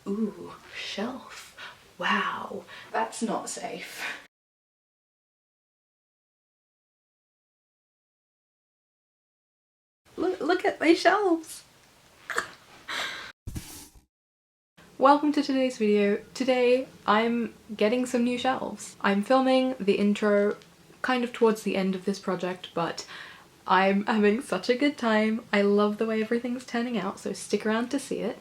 Ooh, shelf. Wow, that's not safe. Look at my shelves. Welcome to today's video. Today I'm getting some new shelves. I'm filming the intro kind of towards the end of this project, but I'm having such a good time. I love the way everything's turning out, so stick around to see it.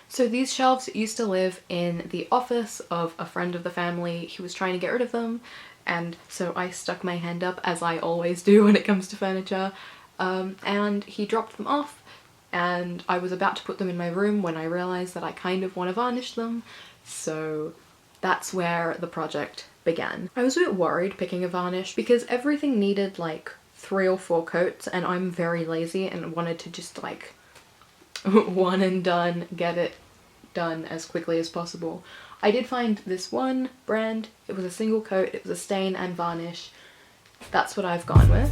So these shelves used to live in the office of a friend of the family. He was trying to get rid of them, and so I stuck my hand up, as I always do when it comes to furniture, and he dropped them off. And I was about to put them in my room when I realised that I kind of want to varnish them, so that's where the project began. I was a bit worried picking a varnish because everything needed like 3 or 4 coats, and I'm very lazy and wanted to just like one and done, get it done as quickly as possible. I did find this one brand. It was a single coat, it was a stain and varnish. That's what I've gone with.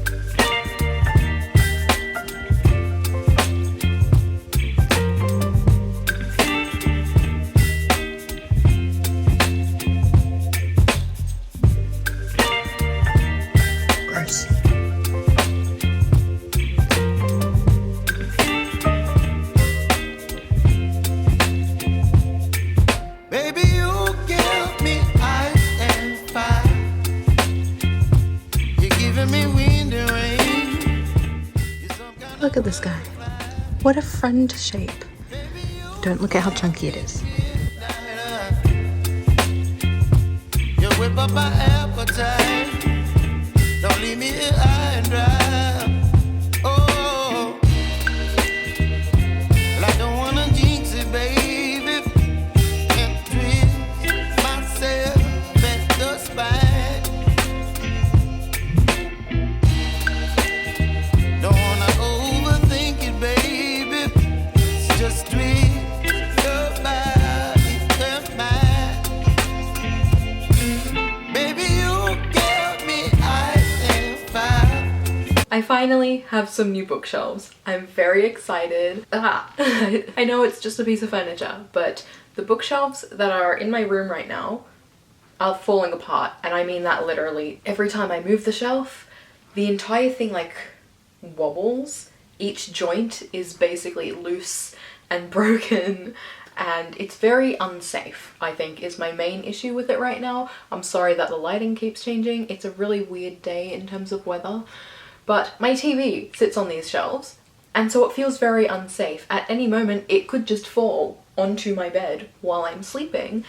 Look at this guy. What a friend shape. Don't look at how chunky it is. You whip up my appetite. Don't leave me here high and dry. Oh, well, I don't wanna jinx it, baby. And twist myself at the spine. Don't wanna overthink it, baby. It's just twist your body and mine. Baby, you give me ice and fire. I finally have some new bookshelves. I'm very excited. I know it's just a piece of furniture, but the bookshelves that are in my room right now are falling apart, and I mean that literally. Every time I move the shelf, the entire thing like wobbles. Each joint is basically loose and broken, and it's very unsafe, I think, is my main issue with it right now. I'm sorry that the lighting keeps changing. It's a really weird day in terms of weather, but my TV sits on these shelves, and so it feels very unsafe. At any moment it could just fall onto my bed while I'm sleeping.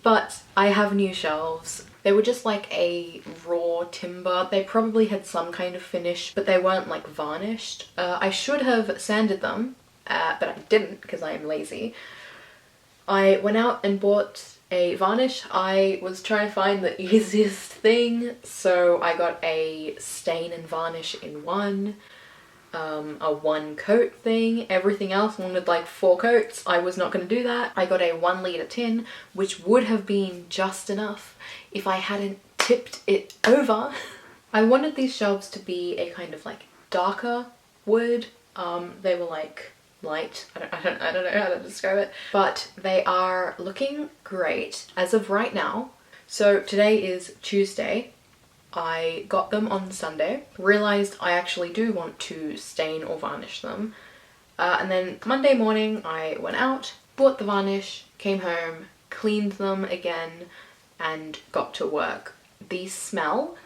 But I have new shelves. They were just like a raw timber. They probably had some kind of finish, but they weren't like varnished. I should have sanded them, but I didn't because I am lazy. I went out and bought a varnish. I was trying to find the easiest thing, so I got a stain and varnish in one. A 1 coat thing. Everything else wanted like 4 coats. I was not going to do that. I got a 1 litre tin, which would have been just enough if I hadn't tipped it over. I wanted these shelves to be a kind of like darker wood. They were like light. I don't know how to describe it, but they are looking great as of right now. So today is Tuesday. I got them on Sunday, realised I actually do want to stain or varnish them, and then Monday morning I went out, bought the varnish, came home, cleaned them again, and got to work. The smell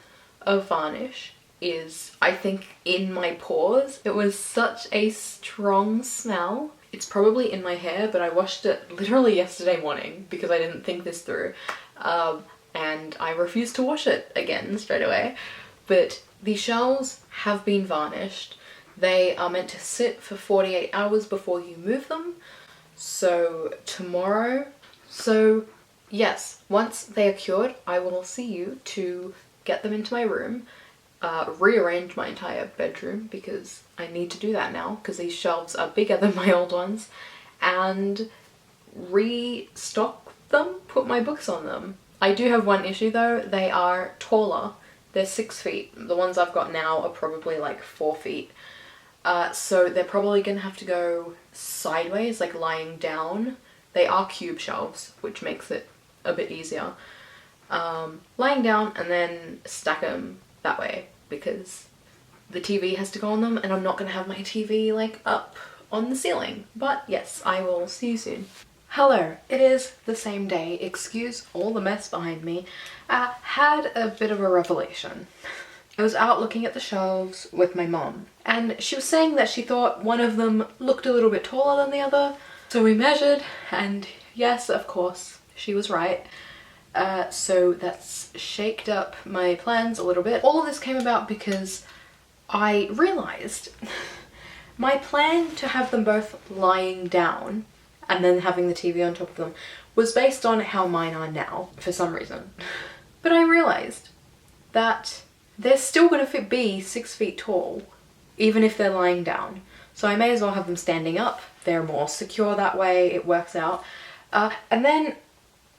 of varnish is, I think, in my pores. It was such a strong smell. It's probably in my hair, but I washed it literally yesterday morning because I didn't think this through. And I refused to wash it again straight away. But the shelves have been varnished. They are meant to sit for 48 hours before you move them. So tomorrow. So yes, once they are cured, I will see you to get them into my room, rearrange my entire bedroom because I need to do that now because these shelves are bigger than my old ones, and restock them, put my books on them. I do have one issue though, they are taller. They're 6 feet. The ones I've got now are probably like 4 feet. So they're probably gonna have to go sideways, like lying down. They are cube shelves, which makes it a bit easier. Lying down and then stack them that way because the TV has to go on them and I'm not gonna have my TV like up on the ceiling. But yes, I will see you soon. Hello, it is the same day. Excuse all the mess behind me. I had a bit of a revelation. I was out looking at the shelves with my mom and she was saying that she thought one of them looked a little bit taller than the other. So we measured and yes, of course, she was right. So that's shaked up my plans a little bit. All of this came about because I realized my plan to have them both lying down and then having the TV on top of them was based on how mine are now for some reason. But I realized that they're still going to be 6 feet tall even if they're lying down. So I may as well have them standing up. They're more secure that way, it works out. And then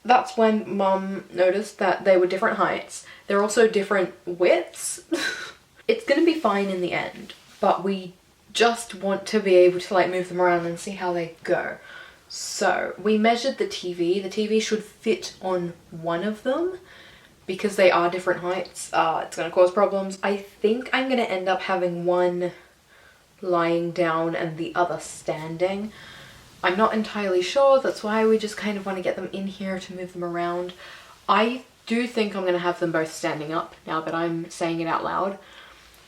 that's when Mum noticed that they were different heights. They're also different widths. It's gonna be fine in the end, but we just want to be able to like move them around and see how they go. So we measured the TV. The TV should fit on one of them because they are different heights. It's gonna cause problems. I think I'm gonna end up having one lying down and the other standing. I'm not entirely sure, that's why we just kind of want to get them in here to move them around. I do think I'm going to have them both standing up now that I'm saying it out loud.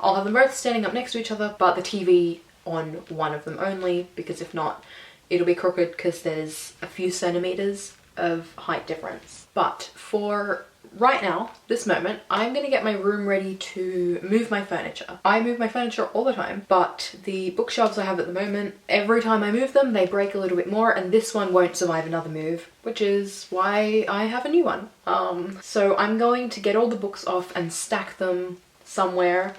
I'll have them both standing up next to each other, but the TV on one of them only, because if not, it'll be crooked because there's a few centimeters of height difference. But for right now, this moment, I'm gonna get my room ready to move my furniture. I move my furniture all the time, but the bookshelves I have at the moment, every time I move them, they break a little bit more, and this one won't survive another move, which is why I have a new one. So I'm going to get all the books off and stack them somewhere,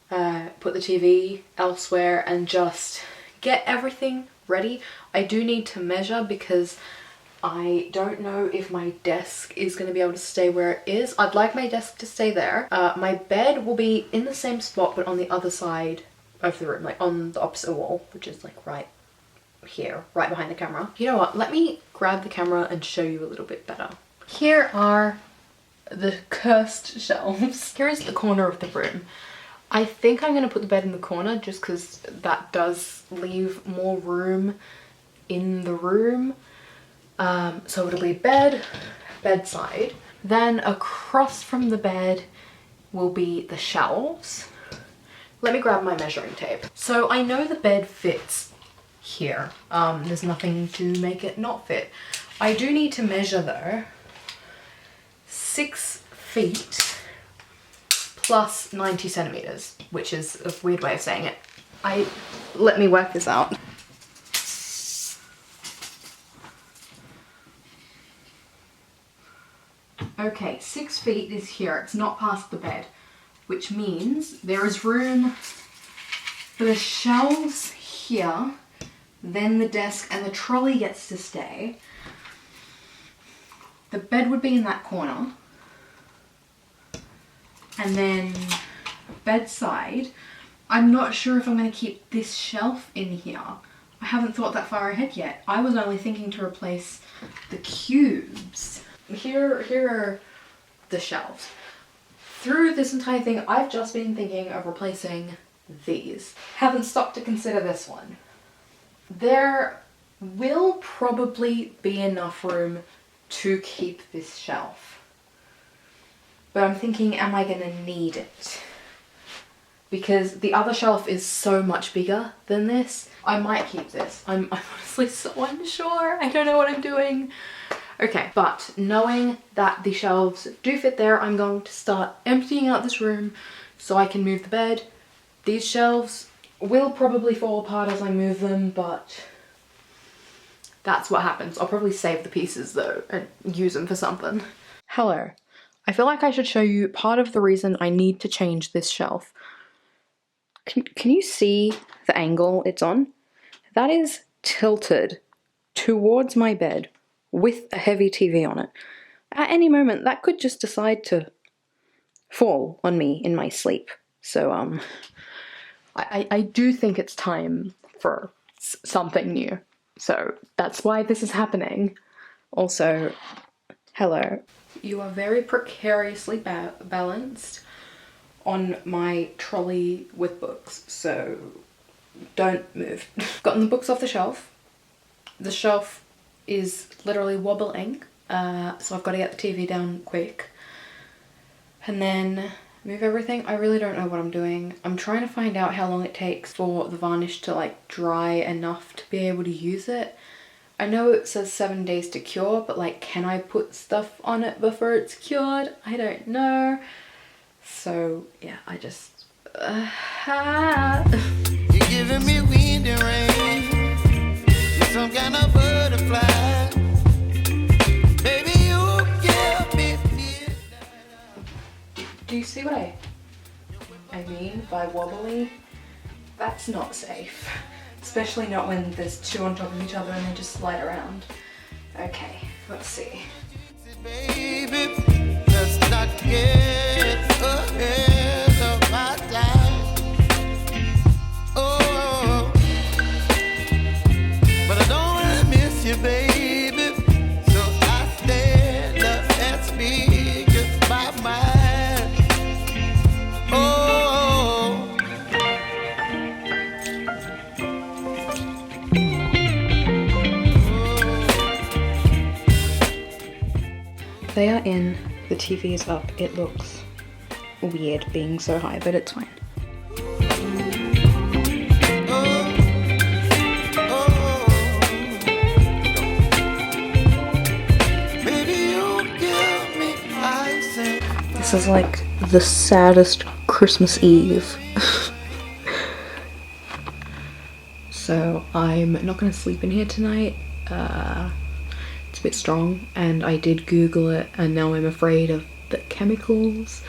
put the TV elsewhere, and just get everything ready. I do need to measure because I don't know if my desk is going to be able to stay where it is. I'd like my desk to stay there. My bed will be in the same spot but on the other side of the room, like on the opposite wall, which is like right here, right behind the camera. You know what, let me grab the camera and show you a little bit better. Here are the cursed shelves. Here is the corner of the room. I think I'm going to put the bed in the corner just because that does leave more room in the room. So it'll be bed, bedside. Then across from the bed will be the shelves. Let me grab my measuring tape. So I know the bed fits here. There's nothing to make it not fit. I do need to measure though. 6 feet plus 90 centimeters, which is a weird way of saying it. Let me work this out. Okay, 6 feet is here. It's not past the bed, which means there is room for the shelves here, then the desk, and the trolley gets to stay. The bed would be in that corner. And then bedside, I'm not sure if I'm going to keep this shelf in here. I haven't thought that far ahead yet. I was only thinking to replace the cubes. Here are the shelves. Through this entire thing, I've just been thinking of replacing these. Haven't stopped to consider this one. There will probably be enough room to keep this shelf. But I'm thinking, am I gonna need it? Because the other shelf is so much bigger than this. I might keep this. I'm honestly so unsure. I don't know what I'm doing. Okay, but knowing that the shelves do fit there, I'm going to start emptying out this room so I can move the bed. These shelves will probably fall apart as I move them, but that's what happens. I'll probably save the pieces though and use them for something. Hello. I feel like I should show you part of the reason I need to change this shelf. Can you see the angle it's on? That is tilted towards my bed with a heavy TV on it. At any moment, that could just decide to fall on me in my sleep. So, I do think it's time for something new. So that's why this is happening. Also, hello. You are very precariously balanced on my trolley with books, so don't move. Gotten the books off the shelf. The shelf is literally wobbling, so I've got to get the TV down quick. And then move everything. I really don't know what I'm doing. I'm trying to find out how long it takes for the varnish to like dry enough to be able to use it. I know it says 7 days to cure, but like, can I put stuff on it before it's cured? I don't know. So yeah, I just You're giving me wind and rain. You're some kind of butterfly. Baby, you give me midnight. Do you see what I mean by wobbly? That's not safe. Especially not when there's two on top of each other and they just slide around. Okay, let's see. Baby, let's not get ahead of my time. Oh, but I don't really miss you, baby. So I stand up and speak just my mind. Oh, They are in, the TV is up. It looks weird being so high, but it's fine. This is like the saddest Christmas Eve. So I'm not gonna sleep in here tonight. It's a bit strong, and I did Google it, and now I'm afraid of the chemicals.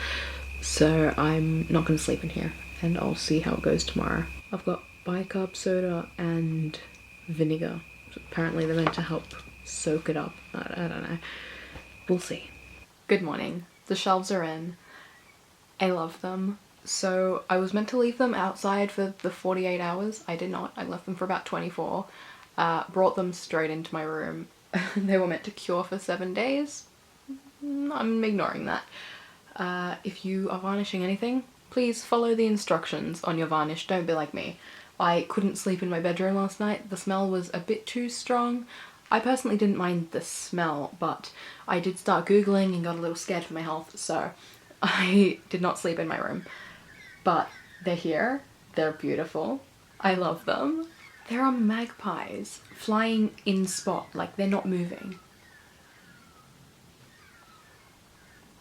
So I'm not gonna sleep in here, and I'll see how it goes tomorrow. I've got bicarb soda and vinegar. Apparently they're meant to help soak it up. I don't know. We'll see. Good morning. The shelves are in. I love them. So I was meant to leave them outside for the 48 hours. I did not. I left them for about 24. Brought them straight into my room. They were meant to cure for 7 days. I'm ignoring that. If you are varnishing anything, please follow the instructions on your varnish. Don't be like me. I couldn't sleep in my bedroom last night. The smell was a bit too strong. I personally didn't mind the smell, but I did start Googling and got a little scared for my health, so I did not sleep in my room. But they're here. They're beautiful. I love them. There are magpies flying in spot, like they're not moving.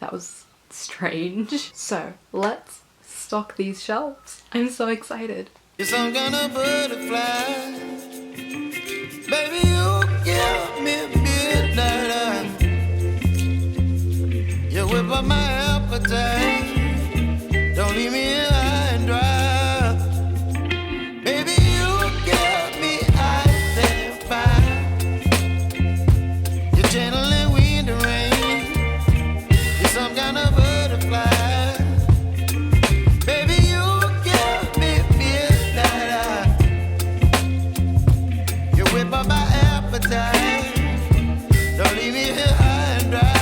That was strange. So let's stock these shelves. I'm so excited. you're some kind of butterfly. Baby, you give me midnight. You whip up my appetite. Don't leave me here high and dry. Baby, you give me ice and fire. You're channeling wind and rain. You're some kind of butterfly. Baby, you give me midnight. You whip up my appetite. Don't leave me here high and dry.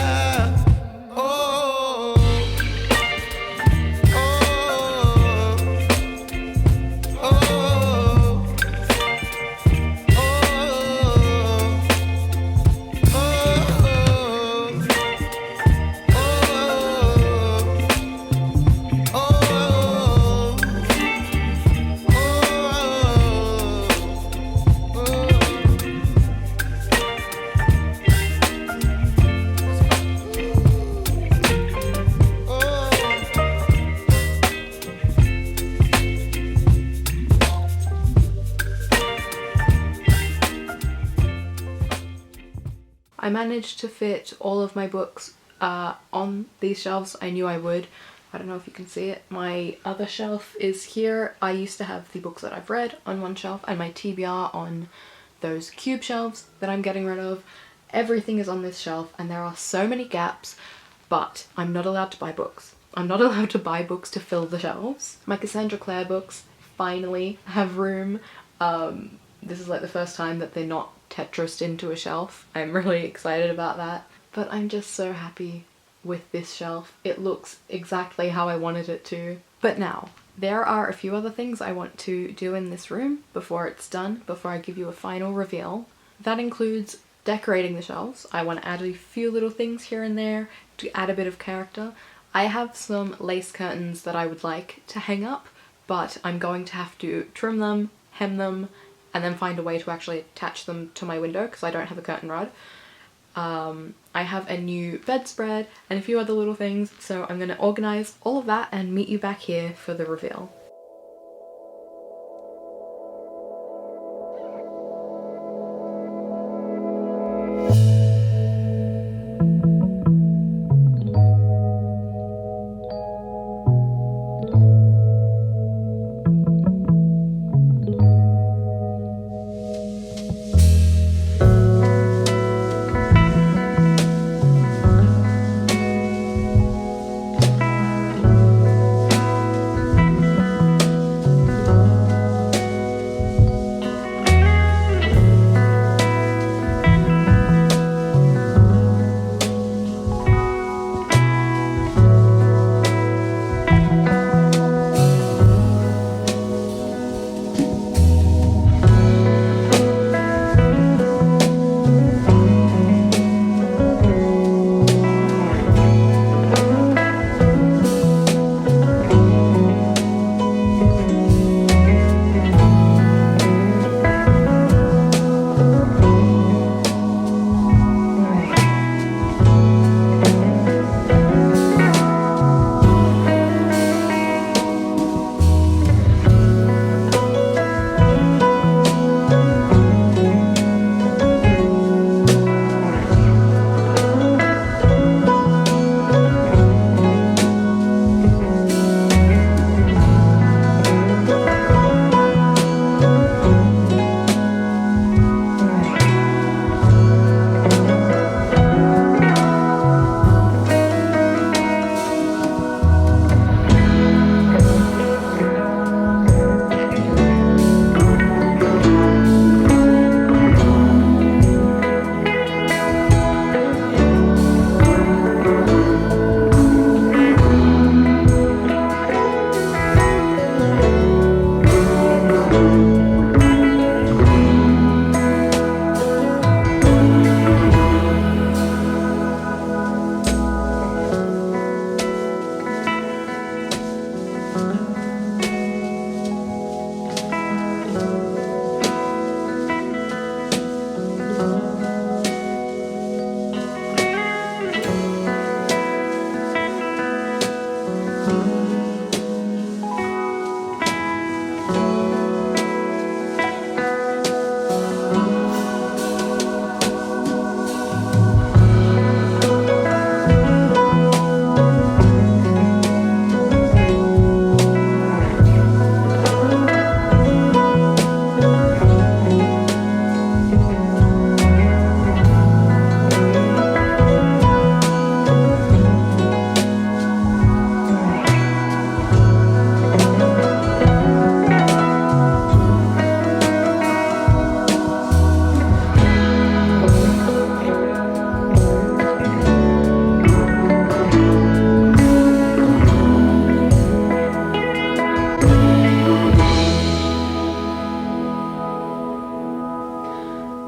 I managed to fit all of my books on these shelves. I knew I would. I don't know if you can see it. My other shelf is here. I used to have the books that I've read on one shelf and my TBR on those cube shelves that I'm getting rid of. Everything is on this shelf and there are so many gaps, but I'm not allowed to buy books. I'm not allowed to buy books to fill the shelves. My Cassandra Clare books finally have room. This is like the first time that they're not Tetrised into a shelf. I'm really excited about that. But I'm just so happy with this shelf. It looks exactly how I wanted it to. But now, there are a few other things I want to do in this room before it's done, before I give you a final reveal. That includes decorating the shelves. I want to add a few little things here and there to add a bit of character. I have some lace curtains that I would like to hang up, but I'm going to have to trim them, hem them, and then find a way to actually attach them to my window because I don't have a curtain rod. I have a new bedspread and a few other little things, so I'm going to organise all of that and meet you back here for the reveal.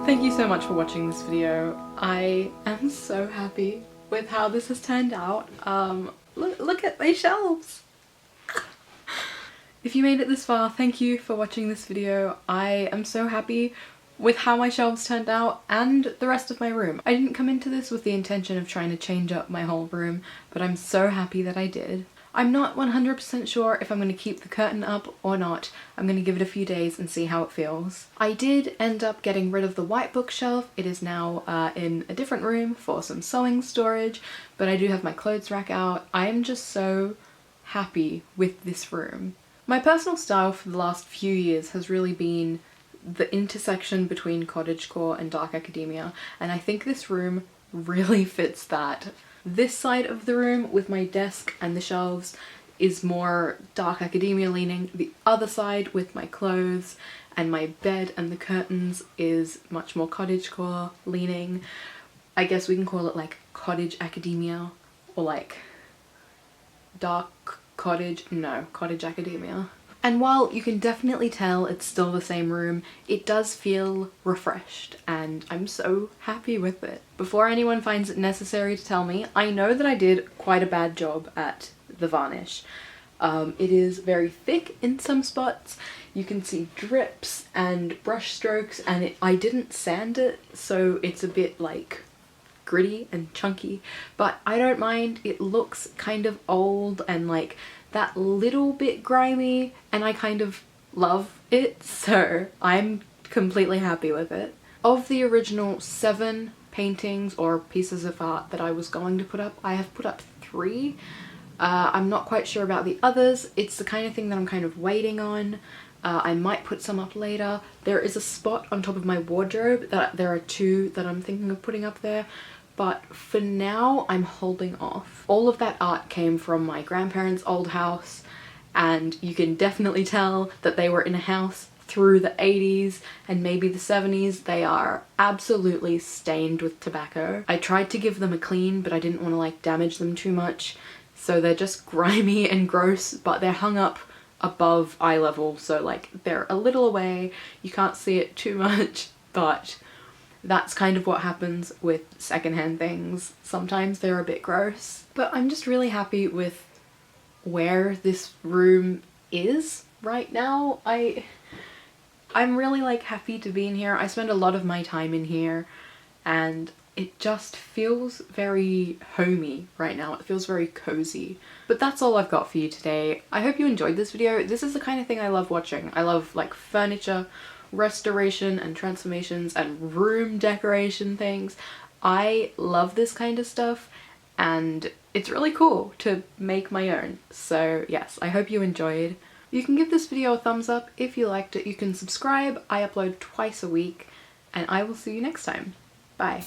Thank you so much for watching this video. I am so happy with how this has turned out. Look at my shelves! If you made it this far, thank you for watching this video. I am so happy with how my shelves turned out and the rest of my room. I didn't come into this with the intention of trying to change up my whole room, but I'm so happy that I did. I'm not 100% sure if I'm going to keep the curtain up or not. I'm going to give it a few days and see how it feels. I did end up getting rid of the white bookshelf. It is now in a different room for some sewing storage, but I do have my clothes rack out. I am just so happy with this room. My personal style for the last few years has really been the intersection between cottagecore and dark academia, and I think this room really fits that. This side of the room with my desk and the shelves is more dark academia leaning. The other side with my clothes and my bed and the curtains is much more cottagecore leaning. I guess we can call it like cottage academia, or like dark cottage, no, cottage academia. And while you can definitely tell it's still the same room, it does feel refreshed and I'm so happy with it. Before anyone finds it necessary to tell me, I know that I did quite a bad job at the varnish. It is very thick in some spots. You can see drips and brush strokes, and I didn't sand it, so it's a bit like gritty and chunky, but I don't mind. It looks kind of old and like that little bit grimy, and I kind of love it, so I'm completely happy with it. Of the original 7 paintings or pieces of art that I was going to put up, I have put up 3. I'm not quite sure about the others. It's the kind of thing that I'm kind of waiting on. I might put some up later. There is a spot on top of my wardrobe that there are 2 that I'm thinking of putting up there, but for now I'm holding off. All of that art came from my grandparents' old house, and you can definitely tell that they were in a house through the 80s and maybe the 70s. They are absolutely stained with tobacco. I tried to give them a clean, but I didn't want to like damage them too much, so they're just grimy and gross, but they're hung up above eye level, so like they're a little away, you can't see it too much, but that's kind of what happens with secondhand things. Sometimes they're a bit gross. But I'm just really happy with where this room is right now. I'm really like happy to be in here. I spend a lot of my time in here and it just feels very homey right now. It feels very cozy. But that's all I've got for you today. I hope you enjoyed this video. This is the kind of thing I love watching. I love like furniture restoration and transformations and room decoration things. I love this kind of stuff and it's really cool to make my own. So yes, I hope you enjoyed. You can give this video a thumbs up if you liked it. You can subscribe. I upload twice a week and I will see you next time. Bye.